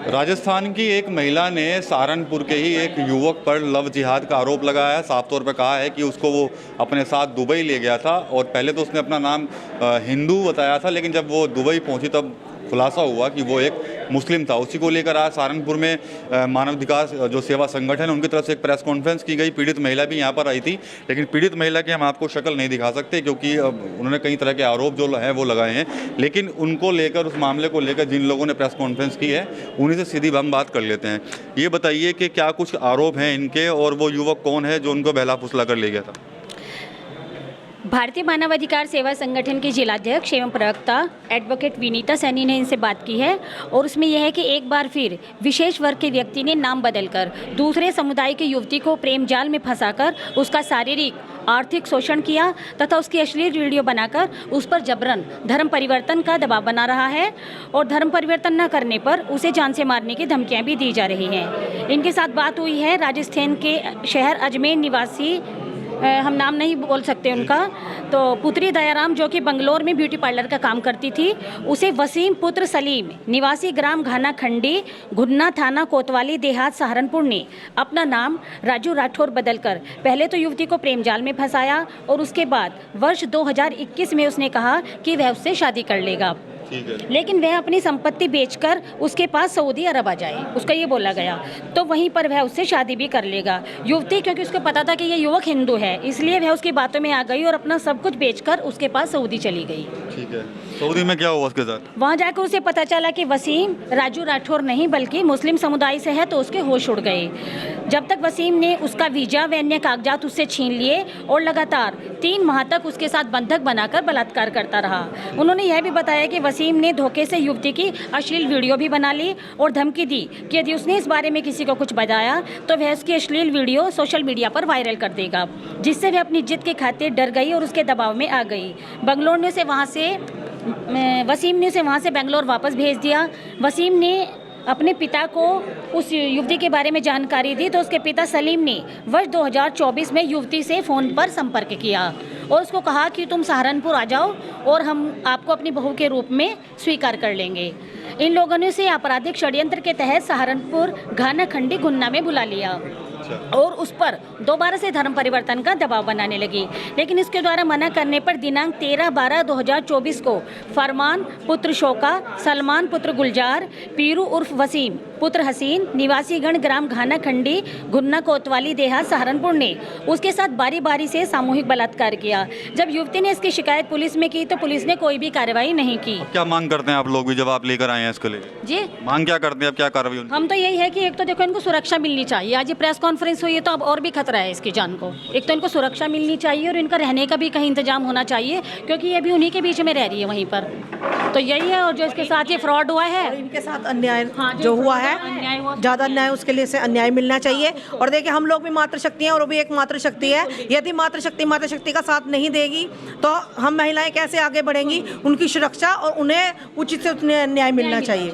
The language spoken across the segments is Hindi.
राजस्थान की एक महिला ने सहारनपुर के ही एक युवक पर लव जिहाद का आरोप लगाया है। साफ तौर पर कहा है कि उसको वो अपने साथ दुबई ले गया था और पहले तो उसने अपना नाम हिंदू बताया था, लेकिन जब वो दुबई पहुंची तब खुलासा हुआ कि वो एक मुस्लिम था। उसी को लेकर आज सहारनपुर में मानवाधिकार जो सेवा संगठन है उनकी तरफ से एक प्रेस कॉन्फ्रेंस की गई। पीड़ित महिला भी यहाँ पर आई थी, लेकिन पीड़ित महिला की हम आपको शक्ल नहीं दिखा सकते क्योंकि उन्होंने कई तरह के आरोप जो हैं वो लगाए हैं। लेकिन उनको लेकर, उस मामले को लेकर जिन लोगों ने प्रेस कॉन्फ्रेंस की है उन्हीं से सीधी हम बात कर लेते हैं। ये बताइए कि क्या कुछ आरोप हैं इनके और वो युवक कौन है जो उनको बहला फुसला कर ले गया था? भारतीय मानवाधिकार सेवा संगठन के जिलाध्यक्ष एवं प्रवक्ता एडवोकेट विनीता सैनी ने इनसे बात की है और उसमें यह है कि एक बार फिर विशेष वर्ग के व्यक्ति ने नाम बदलकर दूसरे समुदाय की युवती को प्रेम जाल में फंसाकर उसका शारीरिक आर्थिक शोषण किया तथा उसकी अश्लील वीडियो बनाकर उस पर जबरन धर्म परिवर्तन का दबाव बना रहा है और धर्म परिवर्तन न करने पर उसे जान से मारने की धमकियां भी दी जा रही हैं। इनके साथ बात हुई है राजस्थान के शहर अजमेर निवासी, हम नाम नहीं बोल सकते उनका, तो पुत्री दयाराम जो कि बंगलोर में ब्यूटी पार्लर का काम करती थी, उसे वसीम पुत्र सलीम निवासी ग्राम घाना खंडी गुन्ना थाना कोतवाली देहात सहारनपुर ने अपना नाम राजू राठौर बदलकर पहले तो युवती को प्रेम जाल में फंसाया और उसके बाद वर्ष 2021 में उसने कहा कि वह उससे शादी कर लेगा, लेकिन वह अपनी संपत्ति बेचकर उसके पास सऊदी अरब आ जाए, उसका ये बोला गया। तो वहीं पर वह उससे शादी भी कर लेगा। युवती क्योंकि उसको पता था कि ये युवक हिंदू है, इसलिए वह उसकी बातों में आ गई और अपना सब कुछ बेचकर उसके पास सऊदी चली गई। ठीक है, सऊदी में क्या हुआ उसके साथ? वहाँ जाकर उसे पता चला कि वसीम राजू राठौर नहीं बल्कि मुस्लिम समुदाय से है, तो उसके होश उड़ गए। जब तक वसीम ने उसका वीजा व अन्य कागजात उससे छीन लिए और लगातार 3 माह तक उसके साथ बंधक बनाकर बलात्कार करता रहा। उन्होंने यह भी बताया कि वसीम ने धोखे से युवती की अश्लील वीडियो भी बना ली और धमकी दी कि यदि उसने इस बारे में किसी को कुछ बताया तो वह उसकी अश्लील वीडियो सोशल मीडिया पर वायरल कर देगा, जिससे वह अपनी जिद के खातिर डर गई और उसके दबाव में आ गई। वसीम ने उसे वहाँ से बेंगलोर वापस भेज दिया। वसीम ने अपने पिता को उस युवती के बारे में जानकारी दी तो उसके पिता सलीम ने वर्ष 2024 में युवती से फ़ोन पर संपर्क किया और उसको कहा कि तुम सहारनपुर आ जाओ और हम आपको अपनी बहू के रूप में स्वीकार कर लेंगे। इन लोगों ने उसे आपराधिक षड्यंत्र के तहत सहारनपुर घाना खंडी गुन्ना में बुला लिया और उस पर दोबारा से धर्म परिवर्तन का दबाव बनाने लगी, लेकिन इसके द्वारा मना करने पर दिनांक 13/12/2024 को फरमान पुत्र शोका, सलमान पुत्र गुलजार, पीरू उर्फ वसीम पुत्र हसीन निवासीगण ग्राम घाना खंडी गुन्ना कोतवाली देहात सहारनपुर ने उसके साथ बारी बारी से सामूहिक बलात्कार किया। जब युवती ने इसकी शिकायत पुलिस में की तो पुलिस ने कोई भी कार्रवाई नहीं की। क्या मांग करते हैं आप लोग भी जब आप लेकर आए हैं इसके लिए? जी, मांग क्या करते हैं, अब क्या कार्रवाई? हम तो यही है कि एक तो देखो इनको सुरक्षा मिलनी चाहिए। आज ये प्रेस कॉन्फ्रेंस हुई है तो अब और भी खतरा है इसकी जान को। एक तो इनको सुरक्षा मिलनी चाहिए और इनका रहने का भी कहीं इंतजाम होना चाहिए क्योंकि ये भी उन्हीं के बीच में रह रही है वहीं पर। तो यही है, और जो इसके साथ ये फ्रॉड हुआ है, इनके साथ अन्याय जो हुआ है, ज़्यादा अन्याय उसके लिए से अन्याय मिलना चाहिए। और देखिए हम लोग भी मातृशक्ति हैं और वो भी एक मातृशक्ति है। यदि मातृशक्ति का साथ नहीं देगी तो हम महिलाएं कैसे आगे बढ़ेंगी? उनकी सुरक्षा और उन्हें उचित से न्याय मिलना चाहिए।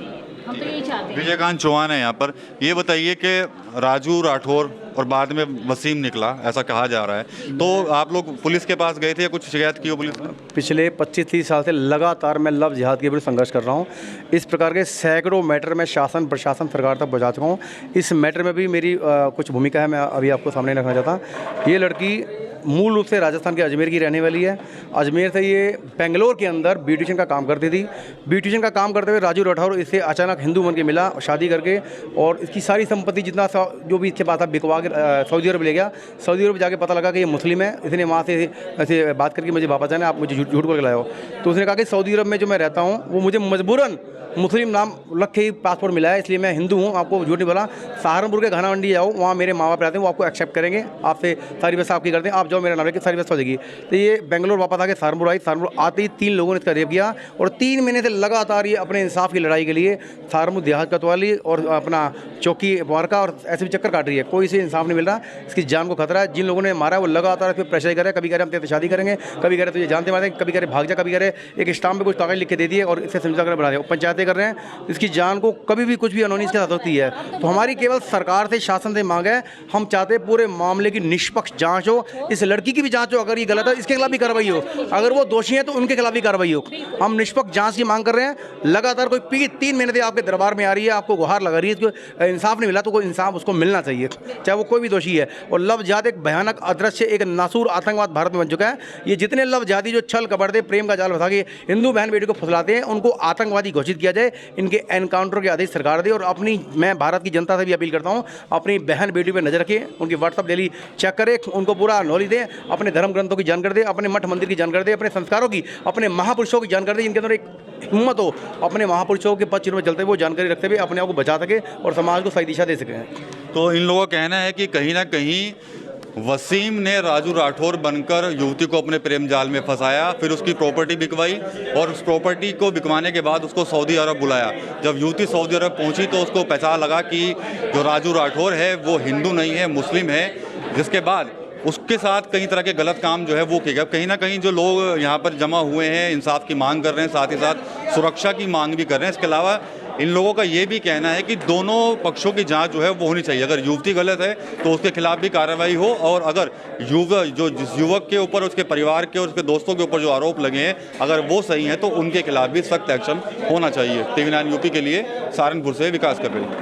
हम तो यही चाहते हैं। विजयकांत चौहान है यहाँ पर। ये बताइए कि राजू राठौर और बाद में वसीम निकला, ऐसा कहा जा रहा है, तो आप लोग पुलिस के पास गए थे या कुछ शिकायत की हो पुलिस में? पिछले 25-30 साल से लगातार मैं लव जिहाद के विरुद्ध संघर्ष कर रहा हूँ। इस प्रकार के सैकड़ों मैटर में शासन प्रशासन सरकार तक पहुँचा चुका हूँ। इस मैटर में भी मेरी कुछ भूमिका है, मैं अभी आपको सामने रखना चाहता। ये लड़की मूल रूप से राजस्थान के अजमेर की रहने वाली है। अजमेर से ये बेंगलोर के अंदर ब्यूटिशियन का काम करती थी। ब्यूटिशियन का काम करते हुए राजू राठौर इससे अचानक हिंदू बन के मिला शादी करके, और इसकी सारी संपत्ति जितना जो भी इसके पास था बिकवा के सऊदी अरब ले गया। सऊदी अरब जाके पता लगा कि ये मुस्लिम है। इसने वहाँ से ऐसे बात करके मुझे वापस जाना, आप मुझे झूठ बोल के लाए हो। तो उसने कहा कि सऊदी अरब में जो मैं रहता हूँ वो मुझे मजबूरन मुस्लिम नाम रख के ही पासपोर्ट मिला है, इसलिए मैं हिंदू हूँ, आपको झूठ नहीं बोला। सहारनपुर के घाना मंडी जाओ, वहाँ मेरे माँ बाप रहते हैं, वो आपको एक्सेप्ट करेंगे, आपसे सारी व्यवस्था आपकी करते हैं, आप जाओ मेरा नाम लेके सारी व्यवस्था हो जाएगी। तो ये बेंगलोर वापस आके सहारनपुर आई। सहारनपुर आते ही 3 लोगों ने इसका रेप किया और 3 महीने से लगातार ये अपने इंसाफ की लड़ाई के लिए सहारनपुर देहात कोतवाली और अपना चौकी वारका और ऐसे भी चक्कर काट रही है। कोई इसे इंसाफ नहीं मिल रहा, इसकी जान को खतरा है। जिन लोगों ने मारा वो लगातार इस पर प्रेशर कर रहे हैं। कभी कह रहे हम तेरे शादी करेंगे, कभी कह रहे तुझे जानते मारेंगे, कभी कह रहे भाग जा, कभी कह रहे एक स्टाम्प पे कुछ कागज लिख के दे दिए और इससे समझा कर बना दिया। पंचायतें कर रहे हैं। इसकी जान को कभी भी कुछ भी अनहोनी इसके साथ होती है। तो हमारी केवल सरकार से, शासन से मांग है, हम चाहते पूरे मामले की निष्पक्ष जांच हो। इस लड़की की भी जांच हो, अगर ये गलत है इसके खिलाफ भी कार्रवाई हो, अगर वो दोषी हैं तो उनके खिलाफ भी कार्रवाई हो। हम निष्पक्ष जांच की मांग कर रहे हैं। लगातार कोई पीड़ित 3 महीने से आपके दरबार में आ रही है, आपको गुहार लगा रही है, इसको इंसाफ नहीं मिला तो कोई इंसाफ उसको मिलना चाहिए, चाहे वो कोई भी दोषी है। और लव जिहाद एक भयानक अदृश्य एक नासूर आतंकवाद भारत में बन चुका है। ये जितने लव जिहादी जो छल कपट दे प्रेम का जाल फंसा के हिंदू बहन बेटी को फुसलाते हैं, उनको आतंकवादी घोषित किया जाए, इनके एनकाउंटर के आदेश सरकार दे। और मैं भारत की जनता से भी अपील करता हूँ, अपनी बहन बेटी पर नजर रखें, उनकी व्हाट्सअप डेली चेक करें, उनको पूरा नॉलेज दें, अपने धर्म ग्रंथों की जानकारी दें, अपने मठ मंदिर की जानकारी दें, अपने संस्कारों की, अपने महापुरुषों की जानकारी दें, इनके अंदर एक हिम्मत हो अपने महापुरुषों के पद चिन्ह में चलते हुए वो जानकारी रखते हुए अपने आप को बचा सके और समाज को सही दिशा दे सकें। तो इन लोगों का कहना है कि कहीं ना कहीं वसीम ने राजू राठौर बनकर युवती को अपने प्रेम जाल में फंसाया, फिर उसकी प्रॉपर्टी बिकवाई और उस प्रॉपर्टी को बिकवाने के बाद उसको सऊदी अरब बुलाया। जब युवती सऊदी अरब पहुंची तो उसको पहचान लगा कि जो राजू राठौर है वो हिंदू नहीं है, मुस्लिम है, जिसके बाद उसके साथ कई तरह के गलत काम जो है वो किए गए। कहीं ना कहीं जो लोग यहाँ पर जमा हुए हैं इंसाफ की मांग कर रहे हैं, साथ ही साथ सुरक्षा की मांग भी कर रहे हैं। इसके अलावा इन लोगों का ये भी कहना है कि दोनों पक्षों की जांच जो है वो होनी चाहिए। अगर युवती गलत है तो उसके खिलाफ भी कार्रवाई हो, और अगर जिस युवक के ऊपर, उसके परिवार के और उसके दोस्तों के ऊपर जो आरोप लगे हैं अगर वो सही हैं तो उनके खिलाफ भी सख्त एक्शन होना चाहिए। TV9 यूपी के लिए सहारनपुर से विकास कर रही है।